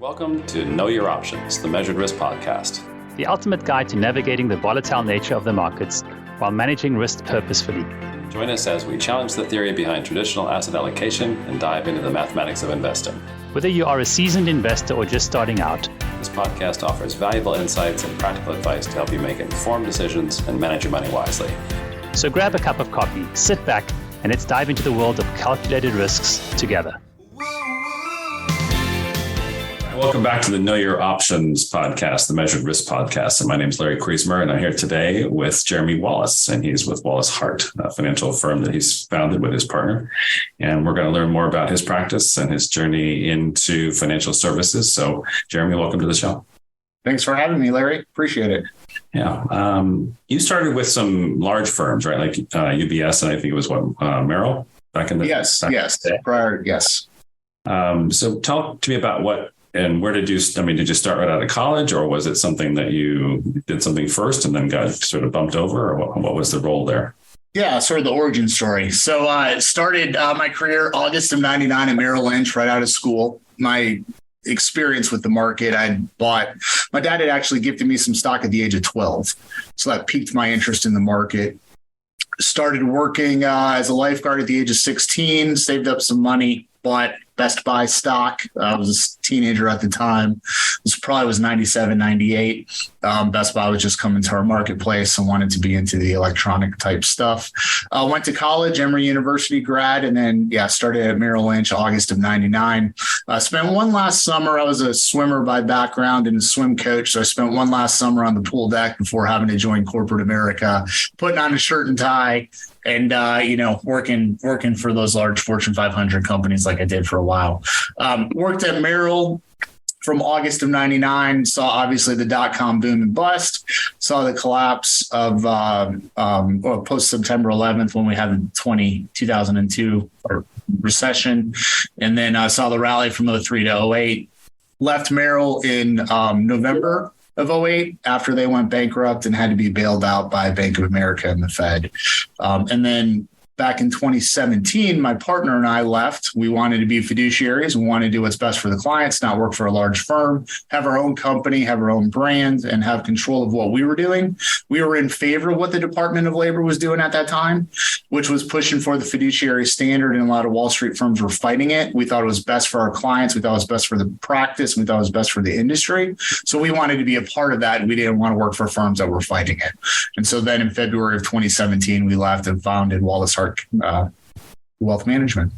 Welcome to Know Your Options, the Measured Risk Podcast. The ultimate guide to navigating the volatile nature of the markets while managing risk purposefully. Join us as we challenge the theory behind traditional asset allocation and dive into the mathematics of investing. Whether you are a seasoned investor or just starting out, this podcast offers valuable insights and practical advice to help you make informed decisions and manage your money wisely. So grab a cup of coffee, sit back, and let's dive into the world of calculated risks together. Welcome back to the Know Your Options podcast, the Measured Risk Podcast. And my name is Larry Kriesmer, and I'm here today with Jeremy Wallace, and he's with Wallace Hart, a financial firm that he's founded with his partner. And we're going to learn more about his practice and his journey into financial services. So, Jeremy, welcome to the show. Thanks for having me, Larry. Appreciate it. Yeah. You started with some large firms, right? Like UBS, and I think it was Merrill back in the Yes. So talk to me about where did you start right out of college, or was it something that you did something first and then got sort of bumped over, or what was the role there? Yeah, sort of the origin story. So I started my career August of 99 at Merrill Lynch right out of school. My experience with the market, my dad had actually gifted me some stock at the age of 12. So that piqued my interest in the market. Started working as a lifeguard at the age of 16, saved up some money, bought Best Buy stock. I was a teenager at the time. This probably was 97, 98. Best Buy was just coming to our marketplace and wanted to be into the electronic type stuff. Went to college, Emory University grad, and then, started at Merrill Lynch August of 99. Spent one last summer. I was a swimmer by background and a swim coach. So I spent one last summer on the pool deck before having to join corporate America, putting on a shirt and tie and, working for those large Fortune 500 companies like I did for a while. Worked at Merrill from August of 99, saw obviously the dot-com boom and bust, saw the collapse of post-September 11th when we had the 2002 recession, and then saw the rally from 03 to 08. Left Merrill in November of 08 after they went bankrupt and had to be bailed out by Bank of America and the Fed. And then back in 2017, my partner and I left. We wanted to be fiduciaries. We wanted to do what's best for the clients, not work for a large firm, have our own company, have our own brand, and have control of what we were doing. We were in favor of what the Department of Labor was doing at that time, which was pushing for the fiduciary standard, and a lot of Wall Street firms were fighting it. We thought it was best for our clients. We thought it was best for the practice. We thought it was best for the industry. So we wanted to be a part of that, and we didn't want to work for firms that were fighting it. And so then in February of 2017, we left and founded Wallace Hart Wealth Management.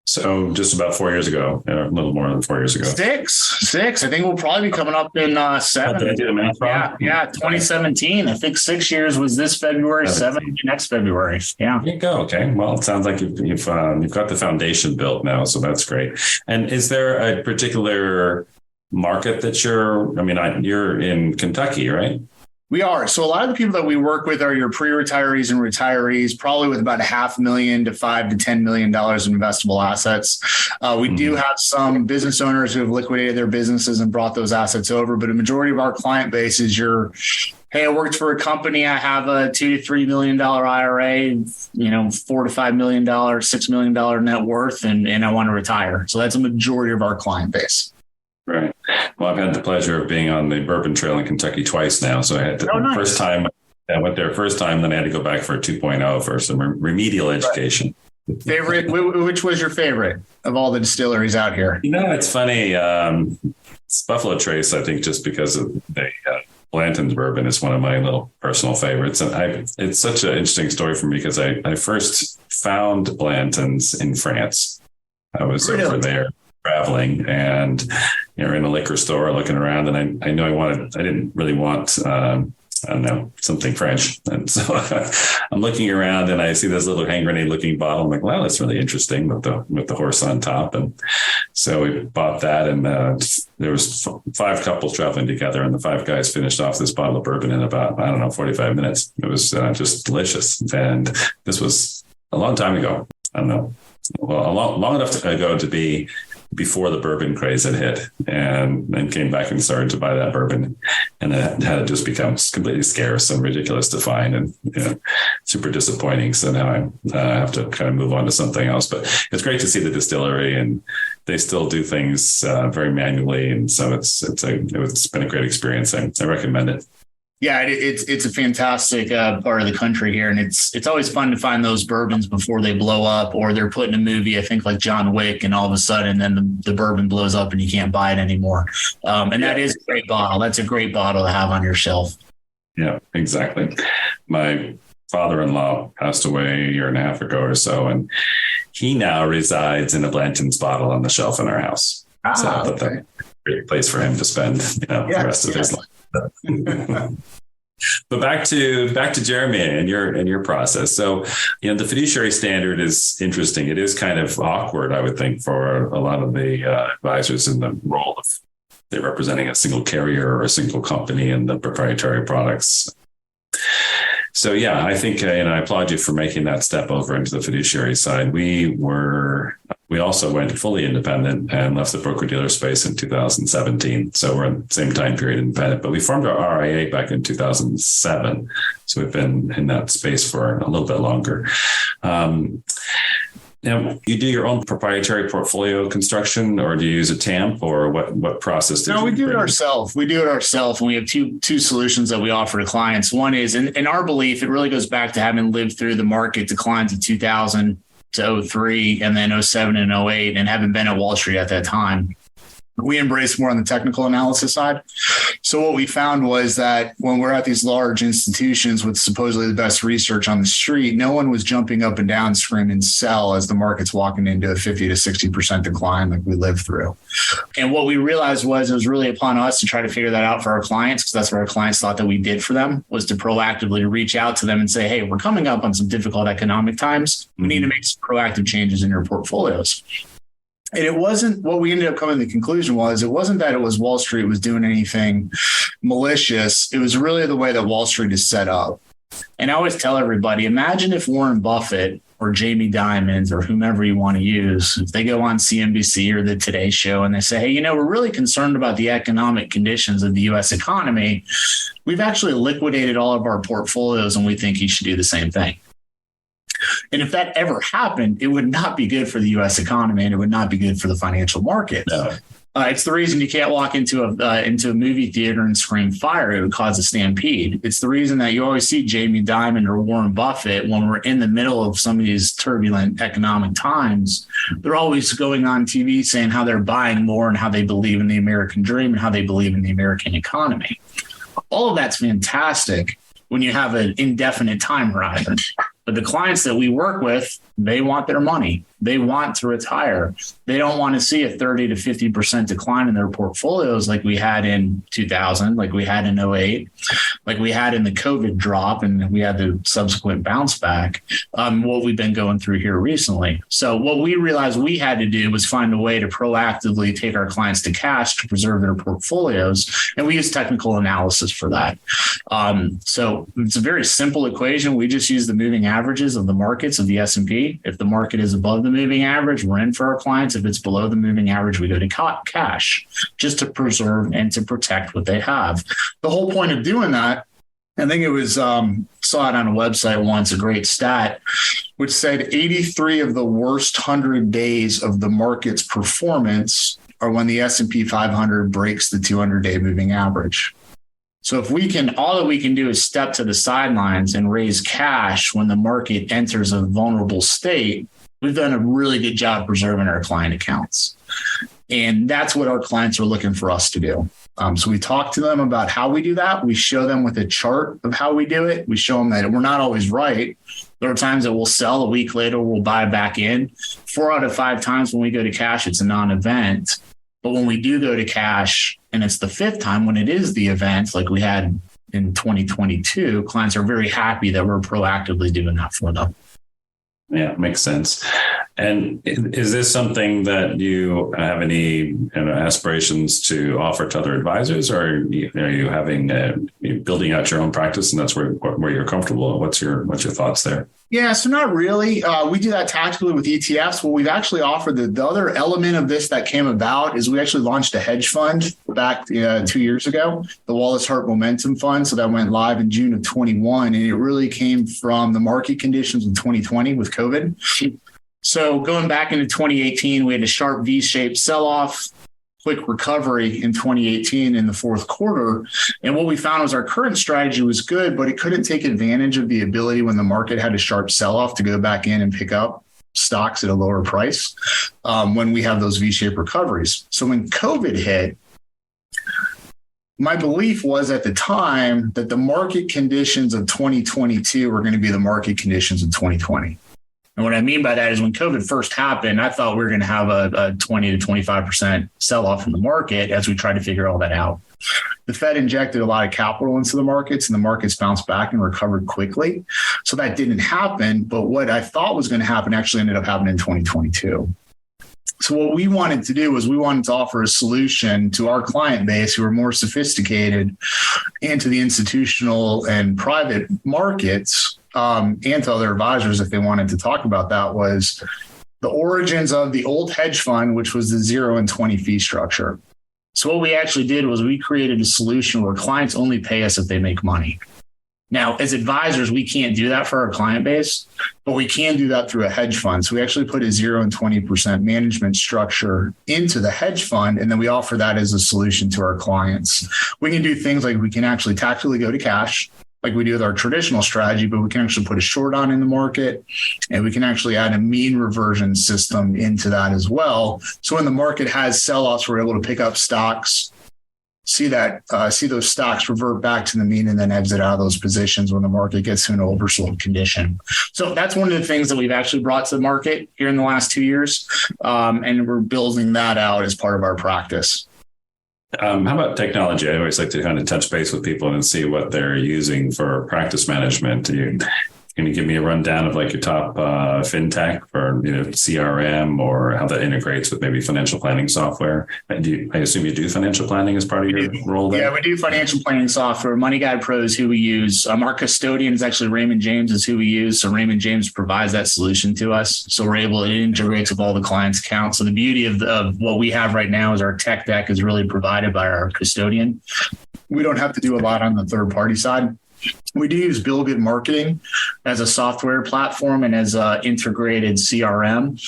So just about 4 years ago, a little more than 4 years ago. Six. I think we'll probably be coming up in 7. Did I do the math wrong? Yeah, 2017. I think 6 years was this February, 7 next February. Yeah. There you go. Okay. Well, it sounds like you've got the foundation built now, so that's great. And is there a particular market that you're in Kentucky, right? We are. So a lot of the people that we work with are your pre-retirees and retirees, probably with about $500,000 to $5 to $10 million in investable assets. We do have some business owners who have liquidated their businesses and brought those assets over, but a majority of our client base is hey, I worked for a company. I have a $2 to $3 million IRA, $4 to $5 million, $6 million net worth, and I want to retire. So that's a majority of our client base. Right. Well, I've had the pleasure of being on the Bourbon Trail in Kentucky twice now. So I had first time I went there first time, then I had to go back for a 2.0 for some remedial education. Favorite? Which was your favorite of all the distilleries out here? It's funny. It's Buffalo Trace, I think, just because of Blanton's bourbon is one of my little personal favorites. And it's such an interesting story for me because I first found Blanton's in France. I was over there traveling and in a liquor store looking around, and I knew I didn't really want something French, and so I'm looking around and I see this little hand grenade looking bottle. I'm like, wow, that's really interesting with the horse on top. And so we bought that, and there was 5 couples traveling together, and the 5 guys finished off this bottle of bourbon in about 45 minutes. It was just delicious, and this was a long time ago. I don't know, well, long enough ago to be before the bourbon craze had hit, and then came back and started to buy that bourbon, and it had just become completely scarce and ridiculous to find, and super disappointing. So now I have to kind of move on to something else. But it's great to see the distillery, and they still do things very manually, and so it's been a great experience. I recommend it. Yeah, it's a fantastic part of the country here, and it's always fun to find those bourbons before they blow up, or they're put in a movie, I think like John Wick, and all of a sudden then the bourbon blows up and you can't buy it anymore. That is a great bottle. That's a great bottle to have on your shelf. Yeah, exactly. My father-in-law passed away a year and a half ago or so, and he now resides in a Blanton's bottle on the shelf in our house. So I thought that's a great place for him to spend the rest of his life. But back to Jeremy and your process. So, the fiduciary standard is interesting. It is kind of awkward, I would think, for a lot of the advisors in the role of they're representing a single carrier or a single company in the proprietary products. So, yeah, I think, I applaud you for making that step over into the fiduciary side. We also went fully independent and left the broker-dealer space in 2017. So we're in the same time period independent, but we formed our RIA back in 2007. So we've been in that space for a little bit longer. Now, you do your own proprietary portfolio construction, or do you use a TAMP, or what process do you? No, we do it ourselves. We do it ourselves, and we have two solutions that we offer to clients. One is, in our belief, it really goes back to having lived through the market declines of 2000 to 03 and then 07 and 08, and having been at Wall Street at that time. We embrace more on the technical analysis side. So what we found was that when we're at these large institutions with supposedly the best research on the street, no one was jumping up and down screaming sell as the market's walking into a 50 to 60% decline like we lived through. And what we realized was it was really upon us to try to figure that out for our clients, because that's what our clients thought that we did for them, was to proactively reach out to them and say, hey, we're coming up on some difficult economic times. We need to make some proactive changes in your portfolios. And it wasn't what we ended up coming to the conclusion was, it wasn't that it was Wall Street was doing anything malicious. It was really the way that Wall Street is set up. And I always tell everybody, imagine if Warren Buffett or Jamie Dimon or whomever you want to use, if they go on CNBC or the Today Show and they say, hey, we're really concerned about the economic conditions of the U.S. economy. We've actually liquidated all of our portfolios and we think you should do the same thing. And if that ever happened, it would not be good for the U.S. economy, and it would not be good for the financial markets. No. It's the reason you can't walk into a movie theater and scream fire. It would cause a stampede. It's the reason that you always see Jamie Dimon or Warren Buffett when we're in the middle of some of these turbulent economic times. They're always going on TV saying how they're buying more and how they believe in the American dream and how they believe in the American economy. All of that's fantastic when you have an indefinite time horizon. But the clients that we work with, they want their money. They want to retire. They don't want to see a 30 to 50% decline in their portfolios like we had in 2000, like we had in 08, like we had in the COVID drop, and we had the subsequent bounce back, what we've been going through here recently. So what we realized we had to do was find a way to proactively take our clients to cash to preserve their portfolios. And we use technical analysis for that. So it's a very simple equation. We just use the moving averages of the markets of the S&P. If the market is above the moving average, we're in for our clients. If it's below the moving average, we go to cash just to preserve and to protect what they have. The whole point of doing that, I think it was, saw it on a website once, a great stat, which said 83 of the worst 100 days of the market's performance are when the S&P 500 breaks the 200-day moving average. So if all that we can do is step to the sidelines and raise cash when the market enters a vulnerable state, we've done a really good job preserving our client accounts. And that's what our clients are looking for us to do. So we talk to them about how we do that. We show them with a chart of how we do it. We show them that we're not always right. There are times that we'll sell, a week later, we'll buy back in. 4 out of 5 times when we go to cash, it's a non-event. But when we do go to cash, and it's the 5th time when it is the event, like we had in 2022, clients are very happy that we're proactively doing that for them. Yeah, makes sense. And is this something that you have any aspirations to offer to other advisors, or are you having you building out your own practice, and that's where you're comfortable? What's your thoughts there? Yeah, so not really. We do that tactically with ETFs. What we've actually offered, the other element of this that came about is we actually launched a hedge fund back 2 years ago, the Wallace Hart Momentum Fund. So that went live in June of 21. And it really came from the market conditions in 2020 with COVID. So going back into 2018, we had a sharp V-shaped sell-off, quick recovery in 2018 in the fourth quarter. And what we found was our current strategy was good, but it couldn't take advantage of the ability when the market had a sharp sell-off to go back in and pick up stocks at a lower price when we have those V-shaped recoveries. So when COVID hit, my belief was at the time that the market conditions of 2022 were going to be the market conditions of 2020. And what I mean by that is when COVID first happened, I thought we were going to have a 20 to 25% sell-off in the market as we tried to figure all that out. The Fed injected a lot of capital into the markets, and the markets bounced back and recovered quickly. So that didn't happen. But what I thought was going to happen actually ended up happening in 2022. So what we wanted to do was we wanted to offer a solution to our client base who are more sophisticated and to the institutional and private markets and to other advisors if they wanted to talk about that, was the origins of the old hedge fund, which was the 0 and 20 fee structure. So what we actually did was we created a solution where clients only pay us if they make money. Now, as advisors, we can't do that for our client base, but we can do that through a hedge fund. So we actually put a 0 and 20% management structure into the hedge fund, and then we offer that as a solution to our clients. We can do things like we can actually tactically go to cash, like we do with our traditional strategy, but we can actually put a short on in the market, and we can actually add a mean reversion system into that as well. So when the market has sell-offs, we're able to pick up stocks, see those stocks revert back to the mean, and then exit out of those positions when the market gets to an oversold condition. So that's one of the things that we've actually brought to the market here in the last 2 years, and we're building that out as part of our practice. How about technology? I always like to kind of touch base with people and see what they're using for practice management. Can you give me a rundown of like your top fintech for CRM, or how that integrates with maybe financial planning software? I assume you do financial planning as part of your role there? Yeah, we do financial planning software. Money Guide Pro is who we use. Our custodian is actually Raymond James is who we use. So Raymond James provides that solution to us. So we're able to integrate with all the clients' accounts. So the beauty of what we have right now is our tech deck is really provided by our custodian. We don't have to do a lot on the third party side. We do use Bill Good Marketing as a software platform and as an integrated CRM.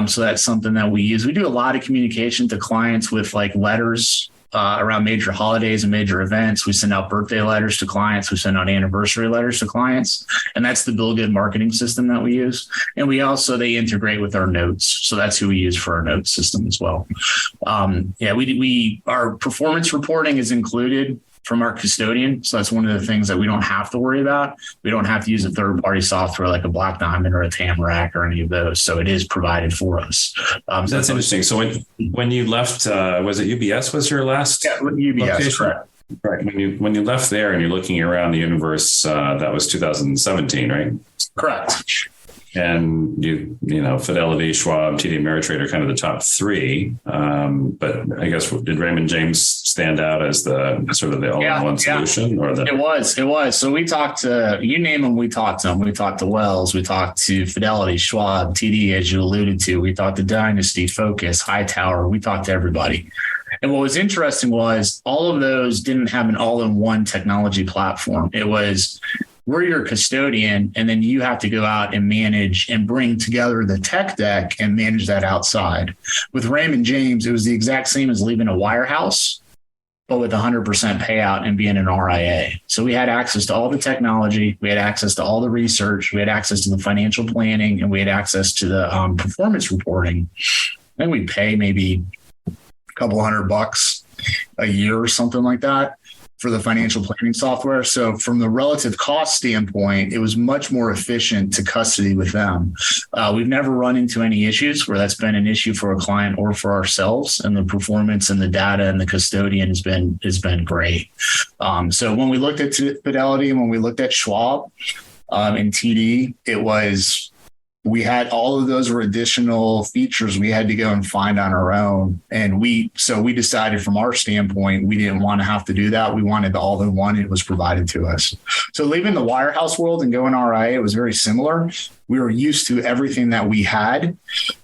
So that's something that we use. We do a lot of communication to clients with like letters around major holidays and major events. We send out birthday letters to clients. We send out anniversary letters to clients. And that's the Bill Good Marketing system that we use. And they integrate with our notes. So that's who we use for our notes system as well. Our performance reporting is included from our custodian. So that's one of the things that we don't have to worry about. We don't have to use a third-party software like a Black Diamond or a Tamarack or any of those. So it is provided for us. So that's interesting. So when you left, was it UBS was your last UBS, location? Correct. Right. When you left there and you're looking around the universe, that was 2017, right? Correct. And Fidelity, Schwab, TD Ameritrade are kind of the top three. But I guess did Raymond James stand out as the sort of the all-in-one solution? Or It was. So we talked to, you name them, we talked to them. We talked to Wells, we talked to Fidelity, Schwab, TD, as you alluded to. We talked to Dynasty, Focus, Hightower. We talked to everybody. And what was interesting was all of those didn't have an all-in-one technology platform. It was, we're your custodian, and then you have to go out and manage and bring together the tech deck and manage that outside. With Raymond James, it was the exact same as leaving a wirehouse, but with 100% payout and being an RIA. So we had access to all the technology, we had access to all the research, we had access to the financial planning, and we had access to the performance reporting. Then we pay maybe a couple $100 a year or something like that for the financial planning software. So from the relative cost standpoint, it was much more efficient to custody with them. We've never run into any issues where that's been an issue for a client or for ourselves, and the performance and the data and the custodian has been great. So when we looked at Fidelity and when we looked at Schwab and TD, it was we had all of those were additional features we had to go and find on our own. And we decided from our standpoint, we didn't want to have to do that. We wanted the all-in-one. It was provided to us. So leaving the wirehouse world and going RIA, it was very similar. We were used to everything that we had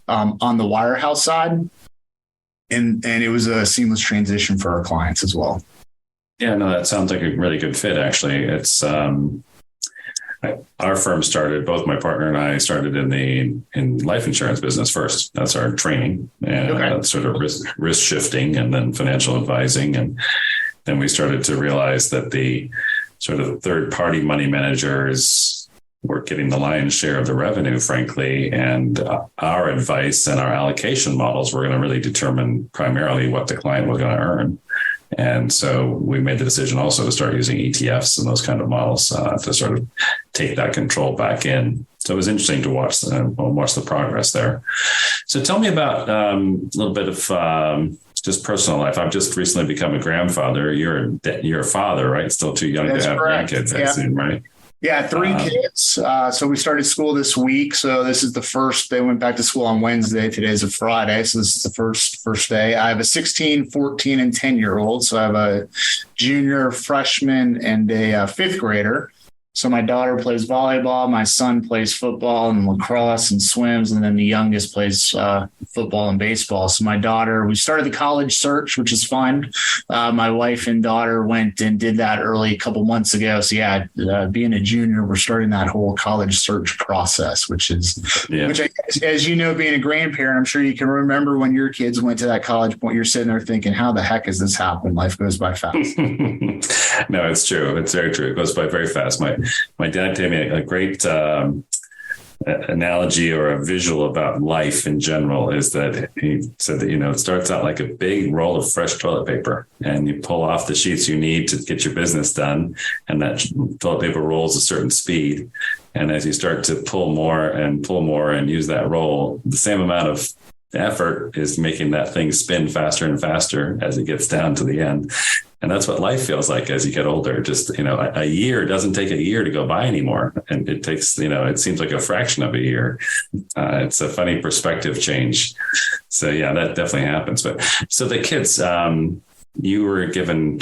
on the wirehouse side. And it was a seamless transition for our clients as well. Yeah, no, that sounds like a really good fit, actually. It's our firm started, both my partner and I started in life insurance business first. That's our training and sort of risk shifting and then financial advising. And then we started to realize that the sort of third party money managers were getting the lion's share of the revenue, frankly. And our advice and our allocation models were going to really determine primarily what the client was going to earn. And so we made the decision also to start using ETFs and those kind of models to sort of take that control back in. So it was interesting to watch the progress there. So tell me about a little bit of just personal life. I've just recently become a grandfather. You're a father, right? Still too young to have grandkids, I assume, right? Yeah, 3 kids. So we started school this week. So this is the first. They went back to school on Wednesday. Today's a Friday. So this is the first day. I have a 16, 14, and 10-year-old. So I have a junior, freshman, and a fifth grader. So my daughter plays volleyball. My son plays football and lacrosse and swims. And then the youngest plays football and baseball. So my daughter, we started the college search, which is fun. My wife and daughter went and did that early a couple months ago. So yeah, being a junior, we're starting that whole college search process, which I, as you know, being a grandparent, I'm sure you can remember when your kids went to that college point, you're sitting there thinking, how the heck has this happened? Life goes by fast. No, it's true. It's very true. It goes by very fast. My dad gave me a great analogy or a visual about life in general is that he said that, it starts out like a big roll of fresh toilet paper and you pull off the sheets you need to get your business done. And that toilet paper rolls a certain speed. And as you start to pull more and use that roll, the same amount of effort is making that thing spin faster and faster as it gets down to the end. And that's what life feels like as you get older. Just, a year doesn't take a year to go by anymore. And it takes, it seems like a fraction of a year. It's a funny perspective change. So yeah, that definitely happens. But so the kids, you were given,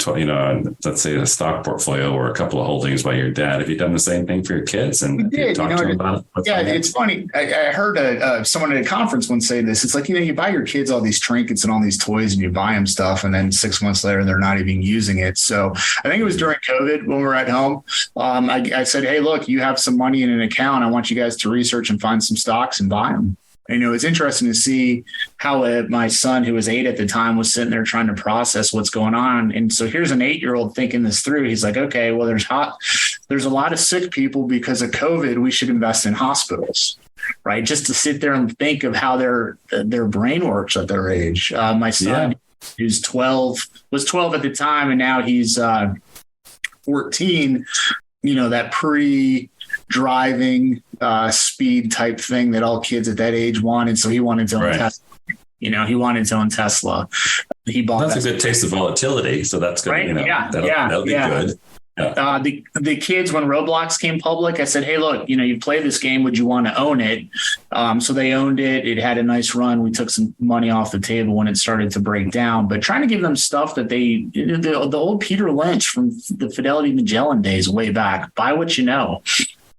let's say a stock portfolio or a couple of holdings by your dad. Have you done the same thing for your kids? And we did. Talk to them about it? Yeah, it's funny. I heard someone at a conference once say this. It's like, you buy your kids all these trinkets and all these toys and you buy them stuff. And then 6 months later, they're not even using it. So I think it was during COVID when we were at home. I said, hey, look, you have some money in an account. I want you guys to research and find some stocks and buy them. It's interesting to see how my son, who was 8 at the time, was sitting there trying to process what's going on. And so here's an 8-year-old thinking this through. He's like, okay, well, there's a lot of sick people because of COVID. We should invest in hospitals, right? Just to sit there and think of how their brain works at their age. My son, who's 12, was 12 at the time, and now he's 14. That pre-driving speed type thing that all kids at that age wanted. So he wanted to own Tesla. He wanted to own Tesla. He bought that's a good taste of volatility. So that's good. Right? That'll be good. Yeah. The kids, when Roblox came public, I said, hey, look, you play this game. Would you want to own it? So they owned it. It had a nice run. We took some money off the table when it started to break down, but trying to give them stuff that the old Peter Lynch from the Fidelity Magellan days way back, buy what you know.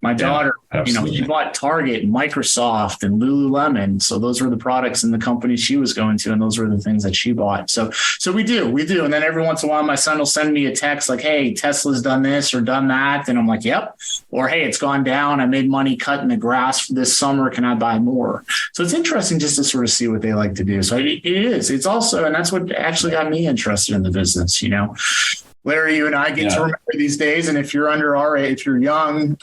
My daughter, she bought Target and Microsoft and Lululemon. So those were the products and the companies she was going to, and those were the things that she bought. So we do. And then every once in a while, my son will send me a text like, hey, Tesla's done this or done that. And I'm like, yep. Or, hey, it's gone down. I made money cutting the grass this summer. Can I buy more? So it's interesting just to sort of see what they like to do. So it is. It's also, and that's what actually got me interested in the business, Larry, you and I get to remember these days. And if you're under our age, if you're young,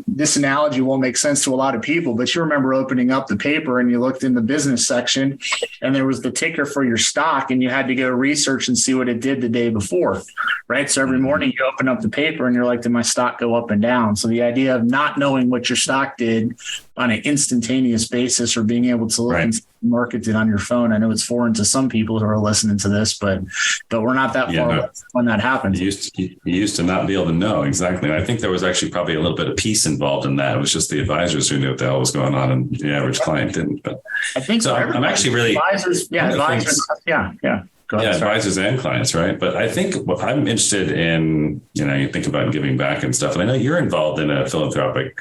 this analogy won't make sense to a lot of people, but you remember opening up the paper and you looked in the business section and there was the ticker for your stock and you had to go research and see what it did the day before, right? So every morning you open up the paper and you're like, did my stock go up and down? So the idea of not knowing what your stock did on an instantaneous basis or being able to look and see market it on your phone. I know it's foreign to some people who are listening to this, but we're not that far away when that happens. You used to not be able to know exactly. And I think there was actually probably a little bit of peace involved in that. It was just the advisors who knew what the hell was going on, and the average client didn't. But I think so. I'm actually really advisors. Advisors and clients, right? But I think what I'm interested in, you think about giving back and stuff, and I know you're involved in a philanthropic.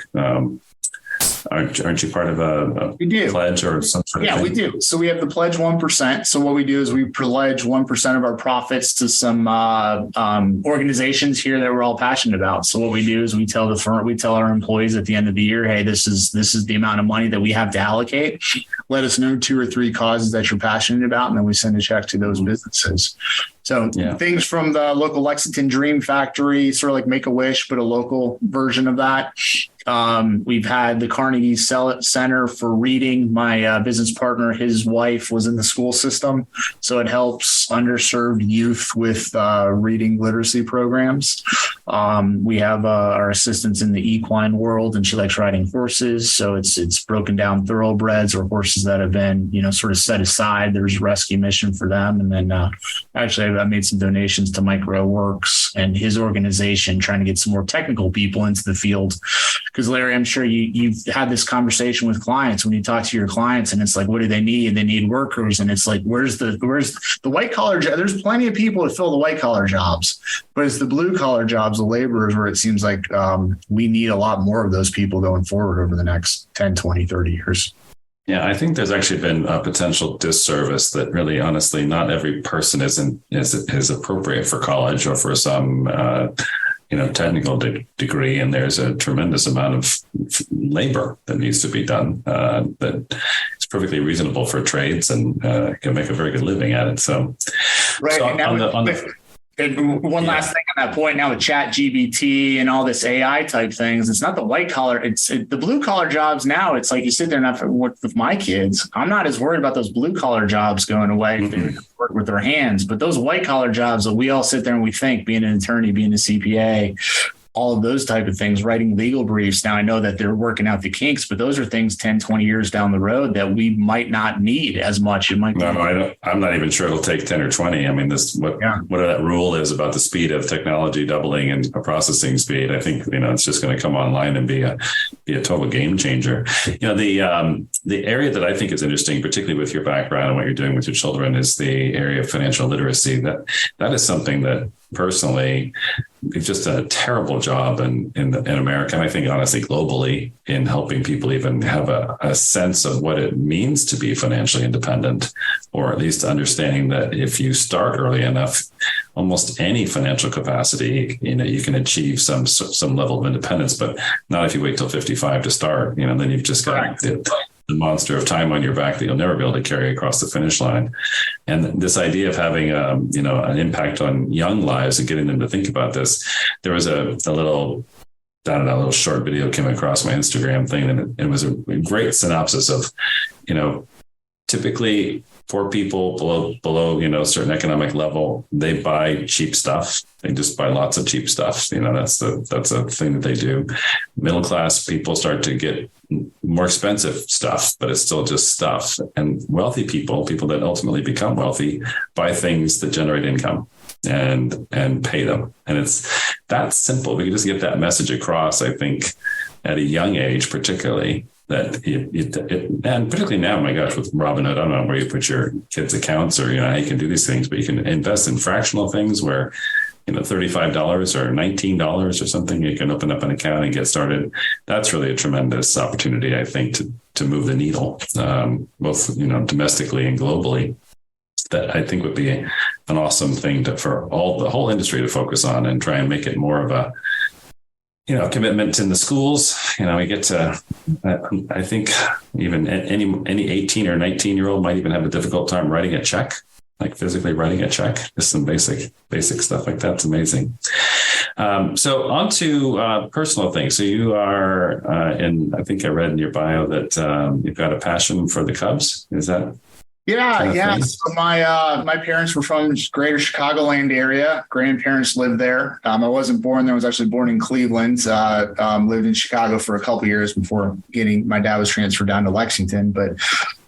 Aren't you part of a pledge or some sort of thing? Yeah, we do. So we have the pledge 1%. So what we do is we pledge 1% of our profits to some organizations here that we're all passionate about. So what we do is we tell our employees at the end of the year, hey, this is the amount of money that we have to allocate. Let us know 2 or 3 causes that you're passionate about, and then we send a check to those businesses. So things from the local Lexington Dream Factory, sort of like Make-A-Wish, but a local version of that. We've had the Carnegie Center for reading. My business partner, his wife was in the school system, so it helps underserved youth with reading literacy programs. We have our assistants in the equine world, and she likes riding horses. So it's broken down thoroughbreds or horses that have been, sort of set aside. There's a rescue mission for them. And then actually I made some donations to MicroWorks and his organization, trying to get some more technical people into the field. Because Larry, I'm sure you've had this conversation with clients when you talk to your clients, and it's like, what do they need? They need workers. And it's like, where's the white collar job? There's plenty of people to fill the white collar jobs, but it's the blue collar jobs, the laborers, where it seems like we need a lot more of those people going forward over the next 10, 20, 30 years. Yeah, I think there's actually been a potential disservice that really, honestly, not every person is appropriate for college or for some technical degree, and there's a tremendous amount of labor that needs to be done that is perfectly reasonable for trades and can make a very good living at it. So, right. So one last thing on that point, now with ChatGPT and all this AI type things, it's not the white collar, it's the blue collar jobs now. It's like you sit there and with my kids, I'm not as worried about those blue collar jobs going away if they work with their hands, but those white collar jobs that we all sit there and we think, being an attorney, being a CPA, all of those type of things, writing legal briefs. Now I know that they're working out the kinks, but those are things 10, 20 years down the road that we might not need as much. It might be. I'm not even sure it'll take 10 or 20. I mean, whatever that rule is about the speed of technology doubling and processing speed, I think, it's just going to come online and be a total game changer. The area that I think is interesting, particularly with your background and what you're doing with your children, is the area of financial literacy. That is something that personally, we've just done a terrible job in America, and I think honestly globally, in helping people even have a sense of what it means to be financially independent, or at least understanding that if you start early enough, almost any financial capacity, you can achieve some level of independence, but not if you wait till 55 to start. Then you've just got the monster of time on your back that you'll never be able to carry across the finish line. And this idea of having an impact on young lives and getting them to think about this, there was a little short video came across my Instagram thing, and it was a great synopsis of, typically for people below a certain economic level, they buy cheap stuff. They just buy lots of cheap stuff. That's a thing that they do. Middle class people start to get more expensive stuff, but it's still just stuff. And wealthy people that ultimately become wealthy, buy things that generate income and pay them. And it's that simple. We can just get that message across, I think, at a young age, particularly. That and particularly now, my gosh, with Robinhood, I don't know where you put your kids' accounts or how you can do these things, but you can invest in fractional things where $35 or $19 or something, you can open up an account and get started. That's really a tremendous opportunity, I think, to move the needle, both domestically and globally. That I think would be an awesome thing for the whole industry to focus on and try and make it more of a commitment in the schools. We get to, I think even any 18 or 19-year-old might even have a difficult time writing a check, like physically writing a check. Just some basic stuff like that's amazing. So on to personal things. So you are, I think I read in your bio that you've got a passion for the Cubs. Is that? Yeah. So my parents were from greater Chicagoland area. Grandparents lived there. I wasn't born there. I was actually born in Cleveland. Lived in Chicago for a couple of years before my dad was transferred down to Lexington. But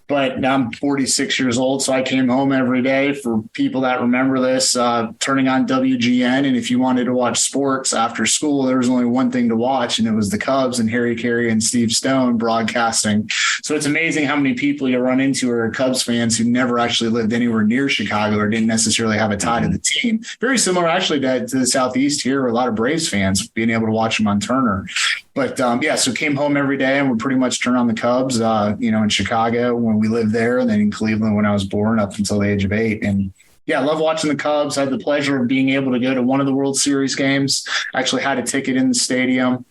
But now I'm 46 years old, so I came home every day. For people that remember this, turning on WGN, and if you wanted to watch sports after school, there was only one thing to watch, and it was the Cubs and Harry Carey and Steve Stone broadcasting. So it's amazing how many people you run into are Cubs fans who never actually lived anywhere near Chicago or didn't necessarily have a tie to the team. Very similar, actually, to the Southeast here, where a lot of Braves fans being able to watch them on Turner. But so came home every day and would pretty much turn on the Cubs, in Chicago when we lived there, and then in Cleveland when I was born up until the age of 8. And I love watching the Cubs. I had the pleasure of being able to go to one of the World Series games. Actually had a ticket in the stadium.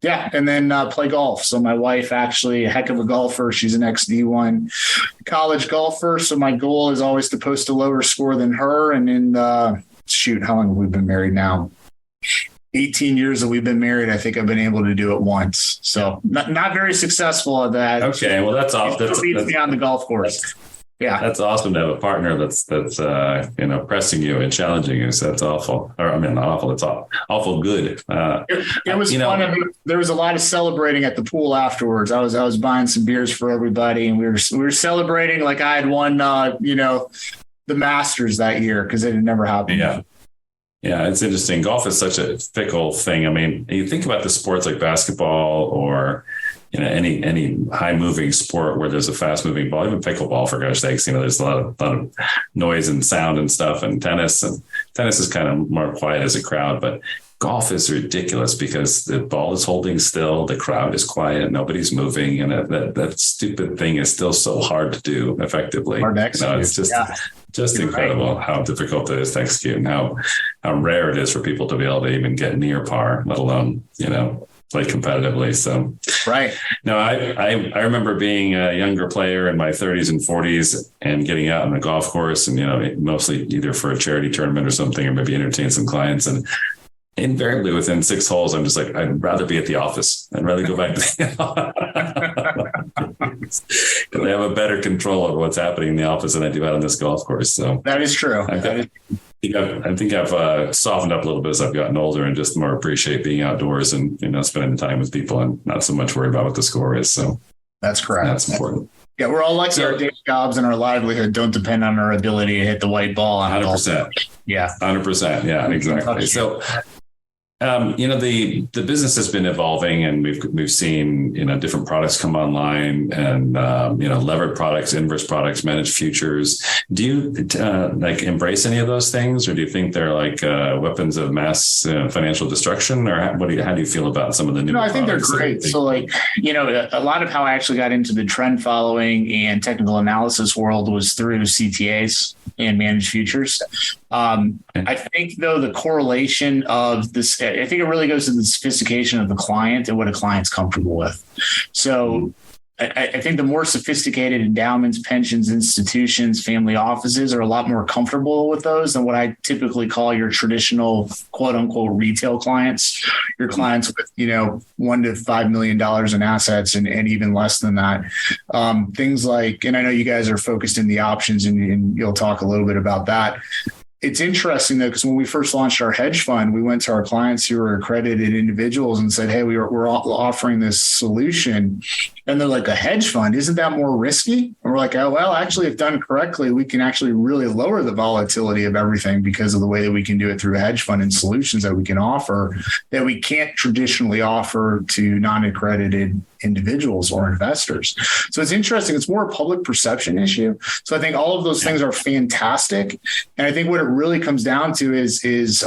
And then play golf. So my wife, actually a heck of a golfer. She's an ex-D1 college golfer. So my goal is always to post a lower score than her. And in how long have we been married now? 18 years that we've been married, I think I've been able to do it once. So not very successful at that. Okay, well, that's awesome. That's me on the golf course. That's awesome to have a partner that's pressing you and challenging you. So that's awful. Or not awful. It's awful good. It was fun. There was a lot of celebrating at the pool afterwards. I was buying some beers for everybody, and we were celebrating like I had won the Masters that year, because it had never happened. Yeah, it's interesting. Golf is such a fickle thing. I mean, you think about the sports like basketball or any high moving sport where there's a fast moving ball, even pickleball, for gosh sakes, there's a lot of noise and sound and stuff. And tennis is kind of more quiet as a crowd, but golf is ridiculous because the ball is holding still, the crowd is quiet, nobody's moving, and that stupid thing is still so hard to do effectively. Hard to execute. It's just incredible how difficult it is to execute, and how rare it is for people to be able to even get near par, let alone play competitively. So right. No, I remember being a younger player in my 30s and 40s and getting out on the golf course, and mostly either for a charity tournament or something, or maybe entertain some clients, and invariably within 6 holes, I'm just like, I'd rather be at the office. I'd rather go back to the office because I have a better control of what's happening in the office than I do out on this golf course. So that is true. I think I've softened up a little bit as I've gotten older and just more appreciate being outdoors and, spending time with people and not so much worried about what the score is. So that's correct. That's important. Yeah, we're all lucky our day jobs and our livelihood don't depend on our ability to hit the white ball. 100%. Yeah. 100%. Yeah, exactly. So, the business has been evolving, and we've seen, different products come online, and, levered products, inverse products, managed futures. Do you embrace any of those things, or do you think they're like weapons of mass financial destruction, or how do you feel about some of the new products? I think they're great. So a lot of how I actually got into the trend following and technical analysis world was through CTAs and managed futures. I think, though, the correlation of this, I think it really goes to the sophistication of the client and what a client's comfortable with. So I think the more sophisticated endowments, pensions, institutions, family offices are a lot more comfortable with those than what I typically call your traditional quote unquote retail clients, your clients with, $1 to $5 million in assets and even less than that. Things like, and I know you guys are focused in the options and you'll talk a little bit about that. It's interesting, though, because when we first launched our hedge fund, we went to our clients who were accredited individuals and said, hey, we're offering this solution. And they're like, a hedge fund, isn't that more risky? And we're like, oh, well, actually, if done correctly, we can actually really lower the volatility of everything because of the way that we can do it through a hedge fund and solutions that we can offer that we can't traditionally offer to non-accredited individuals or investors. So it's interesting. It's more a public perception issue. So I think all of those things are fantastic. And I think what it really comes down to is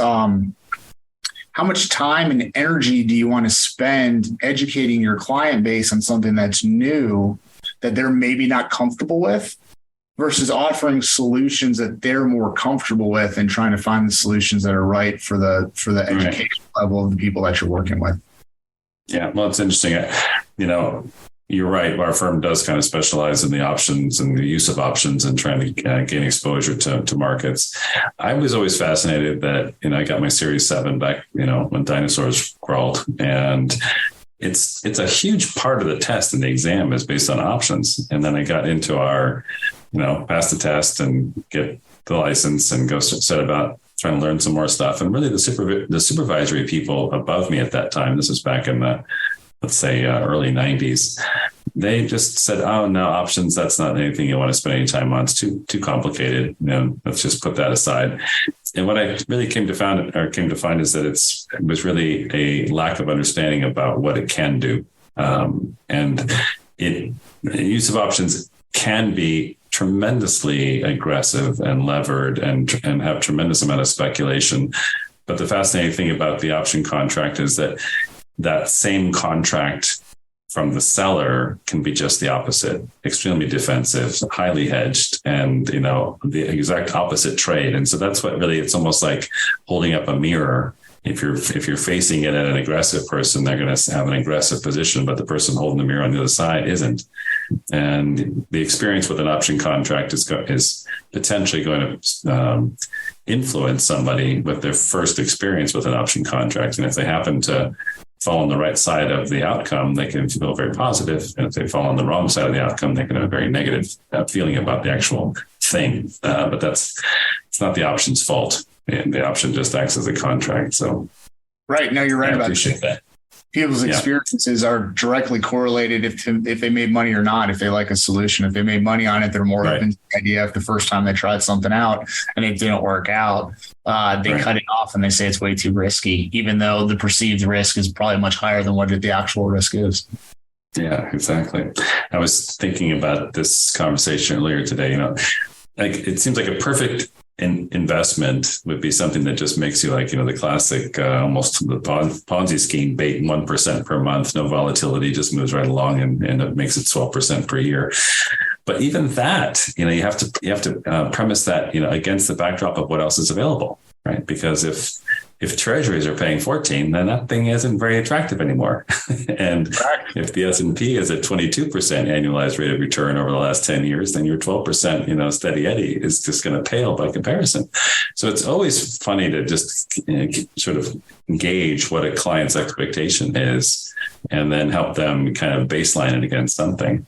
how much time and energy do you want to spend educating your client base on something that's new that they're maybe not comfortable with versus offering solutions that they're more comfortable with and trying to find the solutions that are right for the education level of the people that you're working with. Yeah, well, it's interesting. You're right. Our firm does kind of specialize in the options and the use of options and trying to gain exposure to markets. I was always fascinated that, I got my Series 7 back, when dinosaurs crawled. And it's a huge part of the test and the exam is based on options. And then I got into our, pass the test and get the license and go set about trying to learn some more stuff. And really the supervisory people above me at that time, this is back in the, let's say, early 90s, they just said, "Oh no, options. That's not anything you want to spend any time on. It's too complicated. Let's just put that aside." And what I really came to find is that it was really a lack of understanding about what it can do, and the use of options can be tremendously aggressive and levered and have tremendous amount of speculation. But the fascinating thing about the option contract is that same contract from the seller can be just the opposite, extremely defensive, highly hedged, and, the exact opposite trade. And so that's what really, it's almost like holding up a mirror. If you're facing it at an aggressive person, they're going to have an aggressive position, but the person holding the mirror on the other side isn't. And the experience with an option contract is potentially going to influence somebody with their first experience with an option contract. And if they happen to fall on the right side of the outcome, they can feel very positive. And if they fall on the wrong side of the outcome, they can have a very negative feeling about the actual thing. But it's not the option's fault. And the option just acts as a contract. So, right. No, you're right about appreciate that. People's experiences are directly correlated if they made money or not, if they like a solution. If they made money on it, they're more open to the idea. If the first time they tried something out and it didn't work out, they cut it off and they say it's way too risky, even though the perceived risk is probably much higher than what the actual risk is. Yeah, exactly. I was thinking about this conversation earlier today. Like it seems like a perfect investment would be something that just makes you like, the classic, almost the Ponzi scheme bait, 1% per month, no volatility, just moves right along and it makes it 12% per year. But even that, you have to premise that, against the backdrop of what else is available, right? Because if treasuries are paying 14, then that thing isn't very attractive anymore. And if the S&P is at 22% annualized rate of return over the last 10 years, then your 12%, steady Eddie is just going to pale by comparison. So it's always funny to just sort of gauge what a client's expectation is and then help them kind of baseline it against something.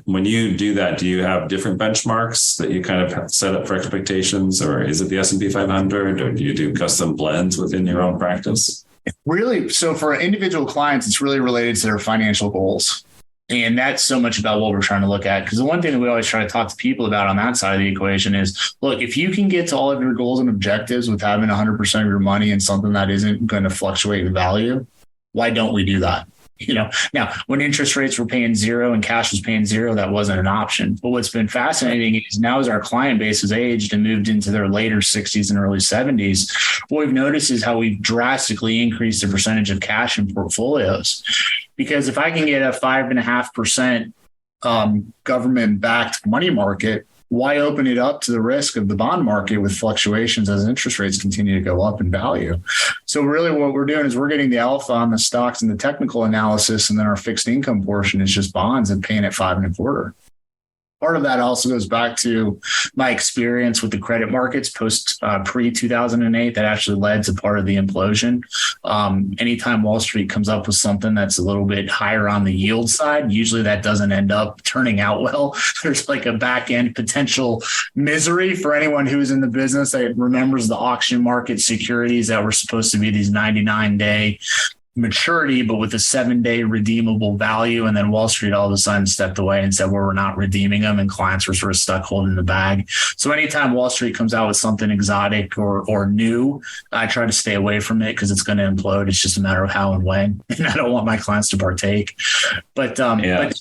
When you do that, do you have different benchmarks that you kind of set up for expectations, or is it the S&P 500, or do you do custom blends within your own practice? Really, so for individual clients, it's really related to their financial goals. And that's so much about what we're trying to look at. Because the one thing that we always try to talk to people about on that side of the equation is, look, if you can get to all of your goals and objectives with having 100% of your money in something that isn't going to fluctuate in value, why don't we do that? Now when interest rates were paying zero and cash was paying zero, that wasn't an option. But what's been fascinating is now as our client base has aged and moved into their later 60s and early 70s, what we've noticed is how we've drastically increased the percentage of cash in portfolios. Because if I can get a 5.5% government-backed money market, why open it up to the risk of the bond market with fluctuations as interest rates continue to go up in value? So really what we're doing is we're getting the alpha on the stocks and the technical analysis, and then our fixed income portion is just bonds and paying at 5.25%. Part of that also goes back to my experience with the credit markets pre-2008 that actually led to part of the implosion. Anytime Wall Street comes up with something that's a little bit higher on the yield side, usually that doesn't end up turning out well. There's like a back end potential misery for anyone who's in the business that remembers the auction market securities that were supposed to be these 99-day maturity, but with a 7-day redeemable value. And then Wall Street all of a sudden stepped away and said, well, we're not redeeming them. And clients were sort of stuck holding the bag. So anytime Wall Street comes out with something exotic or new, I try to stay away from it because it's going to implode. It's just a matter of how and when. And I don't want my clients to partake. But to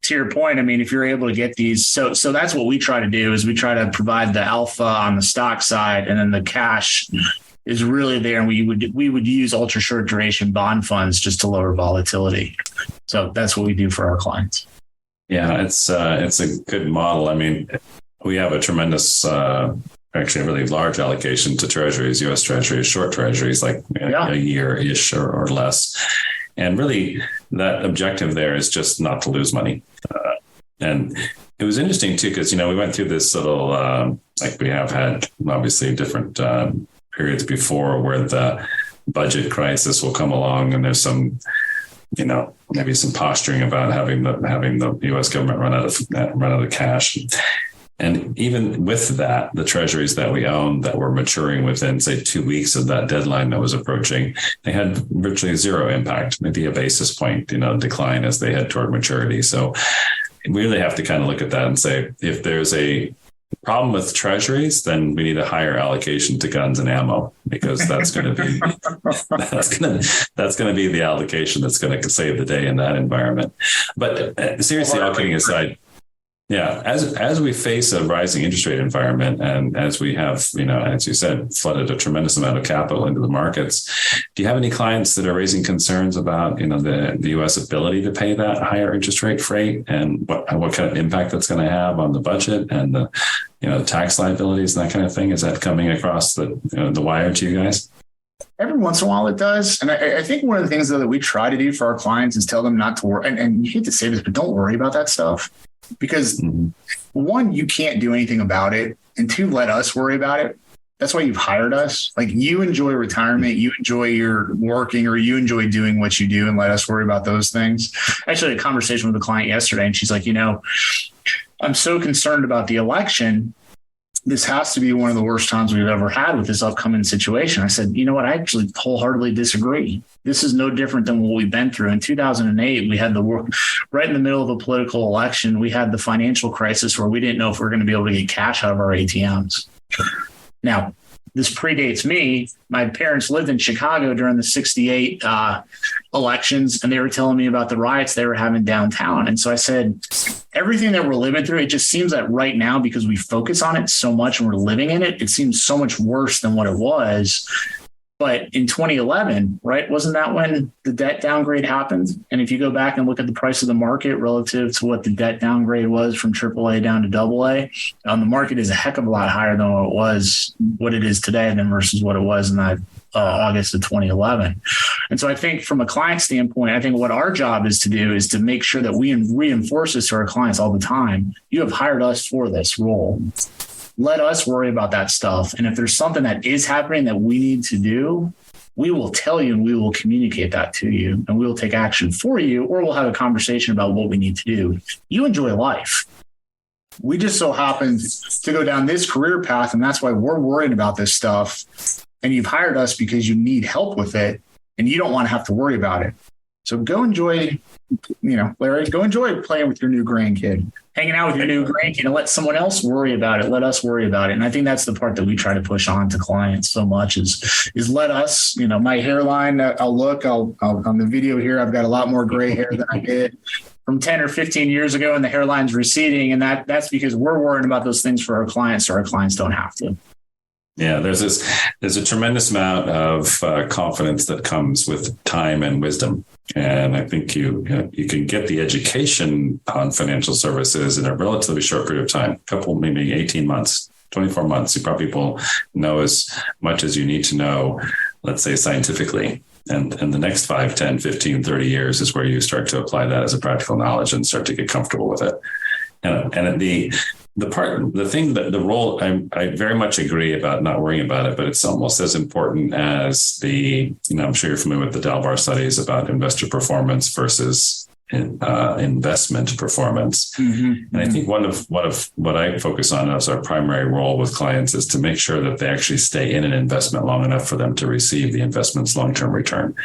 your point, I mean, if you're able to get these, so that's what we try to do is we try to provide the alpha on the stock side, and then the cash is really there. And we would use ultra short duration bond funds just to lower volatility. So that's what we do for our clients. Yeah, it's a good model. I mean, we have a tremendous, actually a really large allocation to treasuries, U.S. treasuries, short treasuries, like a year-ish or less. And really that objective there is just not to lose money. And it was interesting too, because, we went through this little, like we have had obviously different periods before where the budget crisis will come along and there's some, maybe some posturing about having the U.S. government run out of cash. And even with that, the treasuries that we own that were maturing within, say, 2 weeks of that deadline that was approaching, they had virtually zero impact, maybe a basis point, decline as they head toward maturity. So we really have to kind of look at that and say, if there's a problem with treasuries, then we need a higher allocation to guns and ammo, because that's going to be that's going to be the allocation that's going to save the day in that environment. But seriously, all kidding aside, yeah, as we face a rising interest rate environment, and as we have, as you said, flooded a tremendous amount of capital into the markets, do you have any clients that are raising concerns about, the U.S. ability to pay that higher interest rate freight, and what kind of impact that's going to have on the budget and the, tax liabilities and that kind of thing? Is that coming across the wire to you guys? Every once in a while it does. And I think one of the things that we try to do for our clients is tell them not to worry. And you hate to say this, but don't worry about that stuff. Because one, you can't do anything about it. And two, let us worry about it. That's why you've hired us. Like, you enjoy retirement, you enjoy your working, or you enjoy doing what you do, and let us worry about those things. Actually, I had a conversation with a client yesterday, and she's like, I'm so concerned about the election. This has to be one of the worst times we've ever had with this upcoming situation. I said, you know what? I actually wholeheartedly disagree. This is no different than what we've been through. In 2008, we had right in the middle of a political election. We had the financial crisis where we didn't know if we were going to be able to get cash out of our ATMs. Now, this predates me. My parents lived in Chicago during the 68 elections, and they were telling me about the riots they were having downtown. And so I said, everything that we're living through, it just seems that right now, because we focus on it so much and we're living in it, it seems so much worse than what it was. But in 2011, right, wasn't that when the debt downgrade happened? And if you go back and look at the price of the market relative to what the debt downgrade was from AAA down to AA, the market is a heck of a lot higher than what it is today than versus what it was in that August of 2011. And so I think from a client standpoint, I think what our job is to do is to make sure that we reinforce this to our clients all the time. You have hired us for this role. Let us worry about that stuff. And if there's something that is happening that we need to do, we will tell you and we will communicate that to you, and we will take action for you, or we'll have a conversation about what we need to do. You enjoy life. We just so happen to go down this career path, and that's why we're worried about this stuff. And you've hired us because you need help with it, and you don't want to have to worry about it. So go enjoy, Larry, go enjoy playing with your new grandkid, hanging out with your new grandkid, and let someone else worry about it. Let us worry about it. And I think that's the part that we try to push on to clients so much is let us, my hairline, I'll on the video here, I've got a lot more gray hair than I did from 10 or 15 years ago, and the hairline's receding. And that's because we're worrying about those things for our clients, so our clients don't have to. Yeah, there's a tremendous amount of confidence that comes with time and wisdom. And I think you can get the education on financial services in a relatively short period of time, maybe 18 months, 24 months. You probably will know as much as you need to know, let's say scientifically. And the next 5, 10, 15, 30 years is where you start to apply that as a practical knowledge and start to get comfortable with it. And the role, I very much agree about not worrying about it, but it's almost as important as I'm sure you're familiar with the Dalbar studies about investor performance versus investment performance. Mm-hmm. And I think one of what I focus on as our primary role with clients is to make sure that they actually stay in an investment long enough for them to receive the investment's long-term return.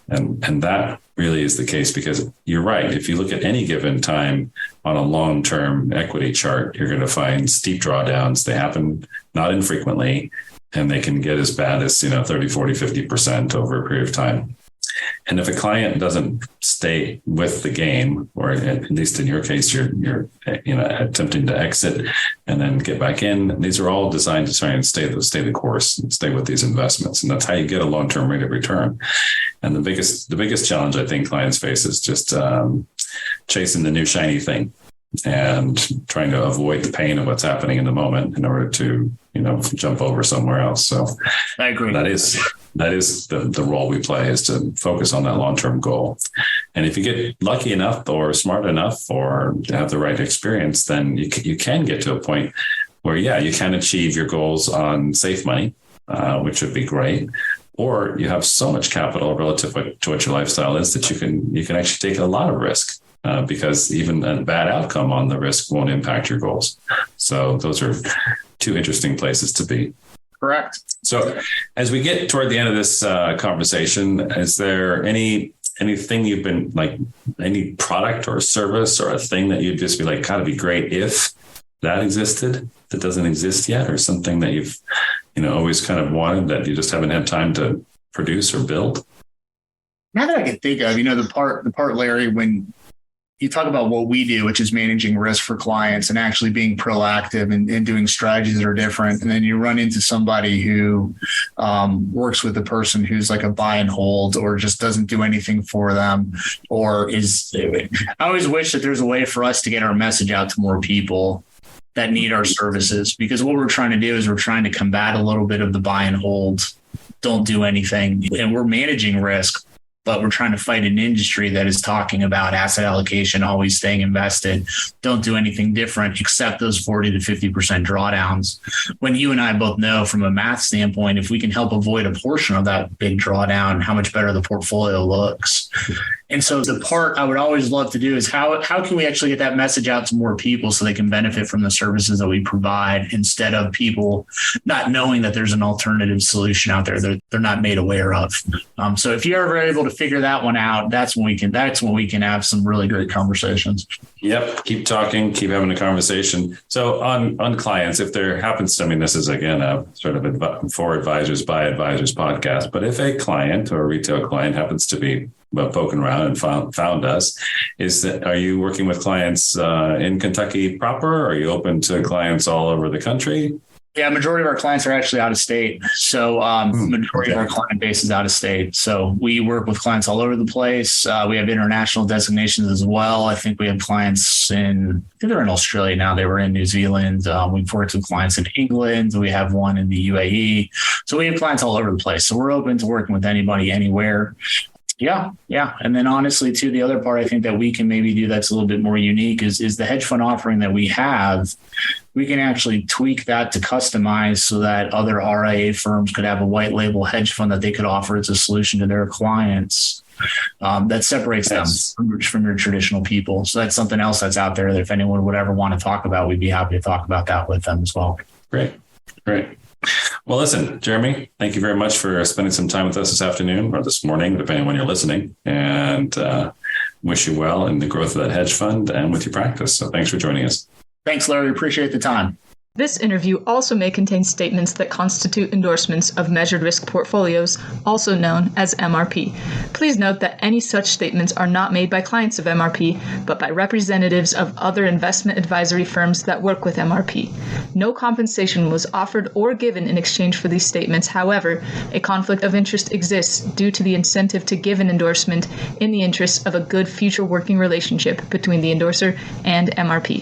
And that really is the case, because you're right. If you look at any given time on a long-term equity chart, you're going to find steep drawdowns. They happen not infrequently, and they can get as bad as 30, 40, 50% over a period of time. And if a client doesn't stay with the game, or at least in your case, you're attempting to exit and then get back in, these are all designed to try and stay the course and stay with these investments. And that's how you get a long-term rate of return. And the biggest challenge I think clients face is just chasing the new shiny thing and trying to avoid the pain of what's happening in the moment in order to, jump over somewhere else. So I agree. That is the role we play, is to focus on that long-term goal. And if you get lucky enough or smart enough or have the right experience, then you can get to a point where, you can achieve your goals on safe money, which would be great. Or you have so much capital relative to what your lifestyle is that you can actually take a lot of risk because even a bad outcome on the risk won't impact your goals. So those are two interesting places to be. Correct. So as we get toward the end of this conversation, is there anything you've been like, any product or service or a thing that you'd just be like, God, it'd be great if that existed that doesn't exist yet, or something that you've, always kind of wanted that you just haven't had time to produce or build? Now that I can think of, the part, Larry, when you talk about what we do, which is managing risk for clients and actually being proactive and doing strategies that are different. And then you run into somebody who works with a person who's like a buy and hold, or just doesn't do anything for them, I always wish that there's a way for us to get our message out to more people that need our services, because what we're trying to do is we're trying to combat a little bit of the buy and hold, don't do anything. And we're managing risk, but we're trying to fight an industry that is talking about asset allocation, always staying invested. Don't do anything different except those 40 to 50% drawdowns. When you and I both know from a math standpoint, if we can help avoid a portion of that big drawdown, how much better the portfolio looks. And so the part I would always love to do is how can we actually get that message out to more people so they can benefit from the services that we provide, instead of people not knowing that there's an alternative solution out there that they're not made aware of. So if you're ever able to figure that one out, that's when we can have some really great conversations. Yep. Keep talking, keep having a conversation. So on clients, if there happens to, this is again a sort of for advisors by advisors podcast, but if a client or a retail client happens to be poking around and found us, are you working with clients in Kentucky proper? Are you open to clients all over the country? Yeah, majority of our clients are actually out of state. So majority of our client base is out of state. So we work with clients all over the place. We have international designations as well. I think we have clients they're in Australia now. They were in New Zealand. We've worked with clients in England. We have one in the UAE. So we have clients all over the place. So we're open to working with anybody, anywhere. Yeah. And then honestly, too, the other part I think that we can maybe do that's a little bit more unique is the hedge fund offering that we have. We can actually tweak that to customize so that other RIA firms could have a white label hedge fund that they could offer as a solution to their clients that separates them from your traditional people. So that's something else that's out there that if anyone would ever want to talk about, we'd be happy to talk about that with them as well. Great. Well, listen, Jeremy, thank you very much for spending some time with us this afternoon or this morning, depending on when you're listening, and wish you well in the growth of that hedge fund and with your practice. So thanks for joining us. Thanks, Larry. Appreciate the time. This interview also may contain statements that constitute endorsements of measured risk portfolios, also known as MRP. Please note that any such statements are not made by clients of MRP, but by representatives of other investment advisory firms that work with MRP. No compensation was offered or given in exchange for these statements. However, a conflict of interest exists due to the incentive to give an endorsement in the interest of a good future working relationship between the endorser and MRP.